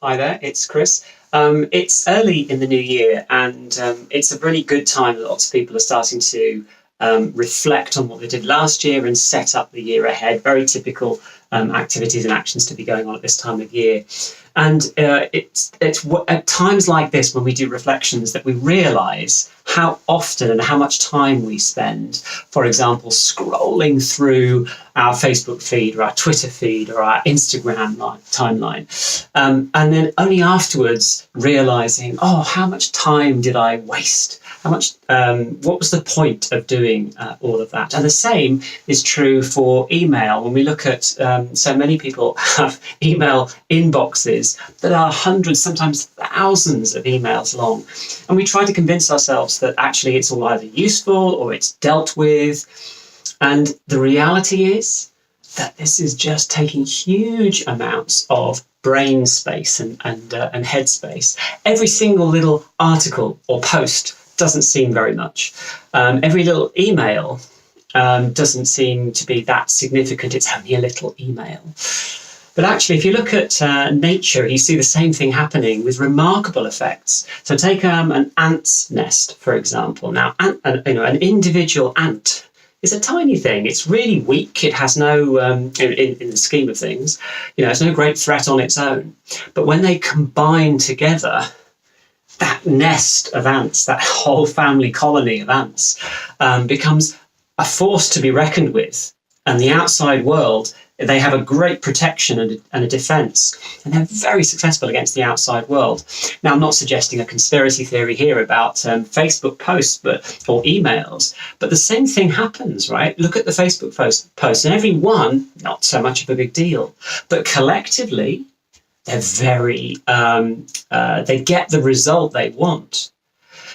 Hi there, it's Chris. It's early in the new year, and it's a really good time that lots of people are starting to reflect on what they did last year and set up the year ahead. Very typical activities and actions to be going on at this time of year. And it's at times like this when we do reflections that we realise how often and how much time we spend, for example, scrolling through our Facebook feed or our Twitter feed or our Instagram timeline. And then only afterwards realising, oh, how much time did I waste? What was the point of doing all of that? And the same is true for email. When we look at, so many people have email inboxes that are hundreds, sometimes thousands of emails long. And we try to convince ourselves that actually it's all either useful or it's dealt with. And the reality is that this is just taking huge amounts of brain space and head space. Every single little article or post doesn't seem very much. Every little email doesn't seem to be that significant. It's only a little email. But actually, if you look at nature, you see the same thing happening with remarkable effects. So take an ant's nest, for example. Now, an individual ant is a tiny thing. It's really weak. It has no, in the scheme of things, it's no great threat on its own. But when they combine together, that nest of ants, that whole family colony of ants, becomes a force to be reckoned with. And the outside world, they have a great protection and a defence, and they're very successful against the outside world. Now, I'm not suggesting a conspiracy theory here about Facebook posts or emails, but the same thing happens, right? Look at the Facebook posts, and every one, not so much of a big deal, but collectively, they're very, they get the result they want.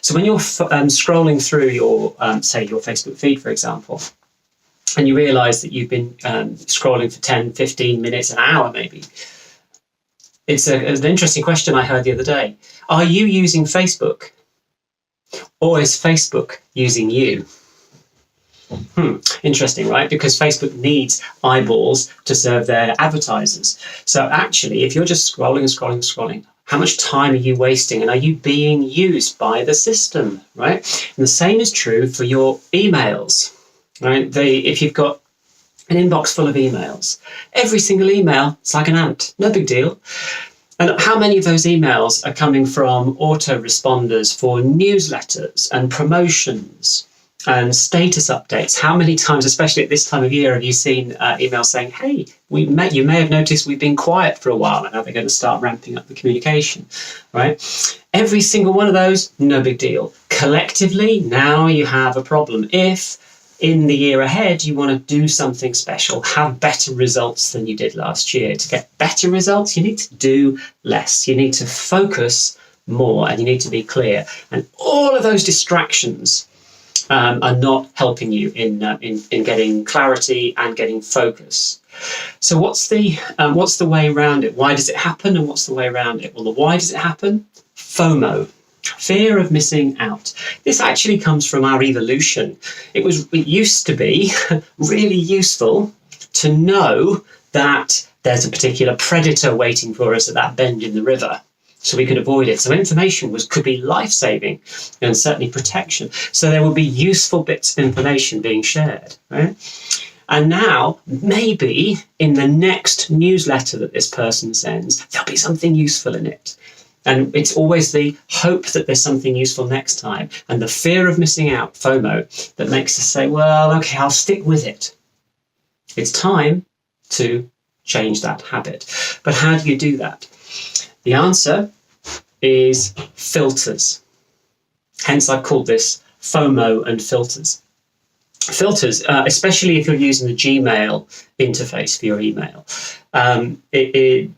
So when you're scrolling through your, say, your Facebook feed, for example, and you realise that you've been scrolling for 10, 15 minutes, an hour maybe, it's an interesting question I heard the other day. Are you using Facebook? Or is Facebook using you? Interesting, right? Because Facebook needs eyeballs to serve their advertisers. So actually, if you're just scrolling, how much time are you wasting? And are you being used by the system, right? And the same is true for your emails, right? If you've got an inbox full of emails, every single email, it's like an ant, no big deal. And how many of those emails are coming from autoresponders for newsletters and promotions and status updates? How many times, especially at this time of year, have you seen emails saying, hey, you may have noticed we've been quiet for a while, and now they're going to start ramping up the communication, right? Every single one of those, no big deal. Collectively, now you have a problem. If in the year ahead you want to do something special, have better results than you did last year, to get better results, you need to do less. You need to focus more, and you need to be clear. And all of those distractions are not helping you in getting clarity and getting focus. So what's the way around it? Why does it happen, and what's the way around it? Well, why does it happen? FOMO, fear of missing out. This actually comes from our evolution. It used to be really useful to know that there's a particular predator waiting for us at that bend in the river, so we could avoid it. So information could be life-saving and certainly protection. So there would be useful bits of information being shared, right? And now, maybe in the next newsletter that this person sends, there'll be something useful in it. And it's always the hope that there's something useful next time, and the fear of missing out, FOMO, that makes us say, well, okay, I'll stick with it. It's time to change that habit. But how do you do that? The answer is filters. Hence, I've called this FOMO and filters. Filters, especially if you're using the Gmail interface for your email,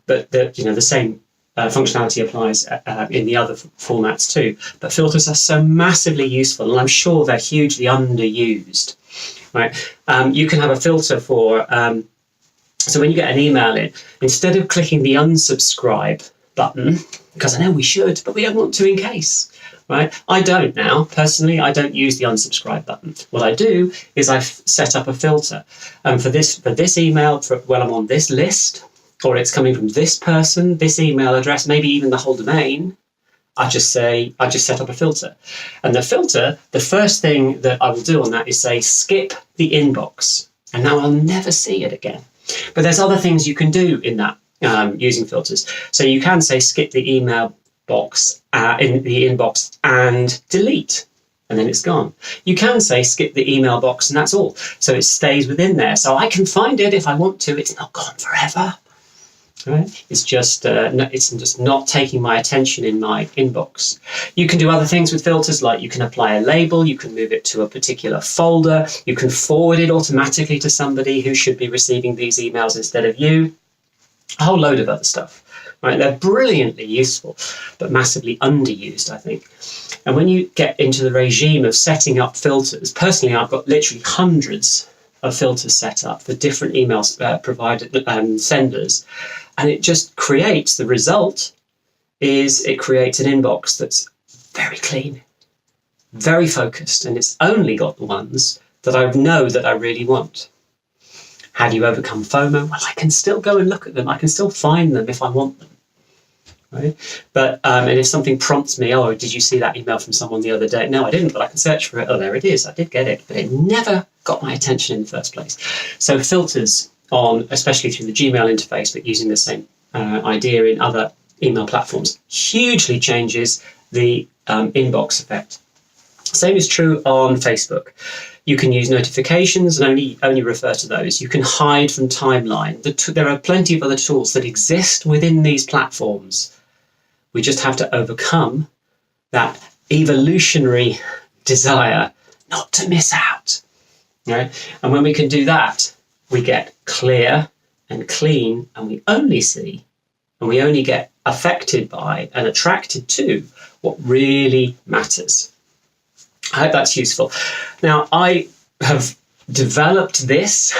but the same functionality applies in the other formats too. But filters are so massively useful, and I'm sure they're hugely underused. Right? You can have a filter for. So when you get an email in, instead of clicking the unsubscribe button, because I know we should, but we don't want to in case, right? I don't now. Personally, I don't use the unsubscribe button. What I do is I've set up a filter for this email, when I'm on this list, or it's coming from this person, this email address, maybe even the whole domain, I just set up a filter. And the filter, the first thing that I will do on that is say, skip the inbox. And now I'll never see it again. But there's other things you can do in that using filters. So you can say, skip the email box in the inbox and delete. And then it's gone. You can say skip the email box and that's all. So it stays within there. So I can find it if I want to. It's not gone forever. Right? It's just not taking my attention in my inbox. You can do other things with filters, like you can apply a label, you can move it to a particular folder, you can forward it automatically to somebody who should be receiving these emails instead of you. A whole load of other stuff. Right? They're brilliantly useful, but massively underused, I think. And when you get into the regime of setting up filters, personally, I've got literally hundreds of filters set up for different emails senders, and it just creates, the result is it creates an inbox that's very clean, very focused, and it's only got the ones that I know that I really want. How do you overcome FOMO? Well, I can still go and look at them. I can still find them if I want them. Right? But and if something prompts me, oh, did you see that email from someone the other day? No, I didn't, but I can search for it. Oh, there it is. I did get it, but it never got my attention in the first place. So filters on, especially through the Gmail interface, but using the same idea in other email platforms, hugely changes the inbox effect. Same is true on Facebook. You can use notifications and only refer to those. You can hide from timeline. There are plenty of other tools that exist within these platforms. We just have to overcome that evolutionary desire not to miss out. Right? And when we can do that, we get clear and clean, and we only see and we only get affected by and attracted to what really matters. I hope that's useful. Now, I have developed this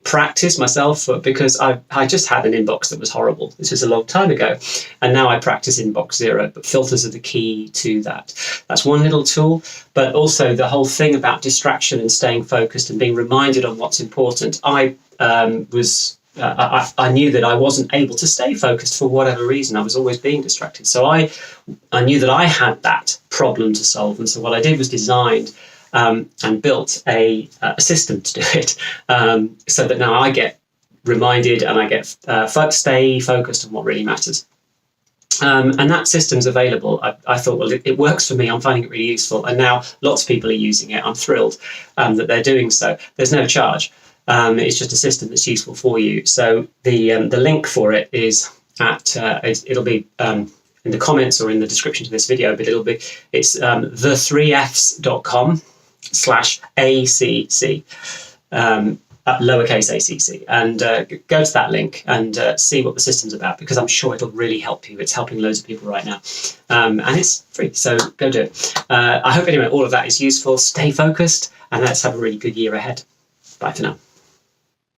practice myself because I just had an inbox that was horrible. This was a long time ago. And now I practice inbox zero, but filters are the key to that. That's one little tool, but also the whole thing about distraction and staying focused and being reminded on what's important. I knew that I wasn't able to stay focused for whatever reason. I was always being distracted. So I knew that I had that problem to solve. And so what I did was designed and built a system to do it, so that now I get reminded and I get stay focused on what really matters. And that system's available. I thought, well, it works for me. I'm finding it really useful. And now lots of people are using it. I'm thrilled that they're doing so. There's no charge. It's just a system that's useful for you. So the link for it is at it'll be in the comments or in the description to this video, but it's the3fs.com/ACC, lowercase ACC, and go to that link and see what the system's about, because I'm sure it'll really help you. It's helping loads of people right now, and it's free, so go do it. I hope anyway all of that is useful. Stay focused, and let's have a really good year ahead. Bye for now.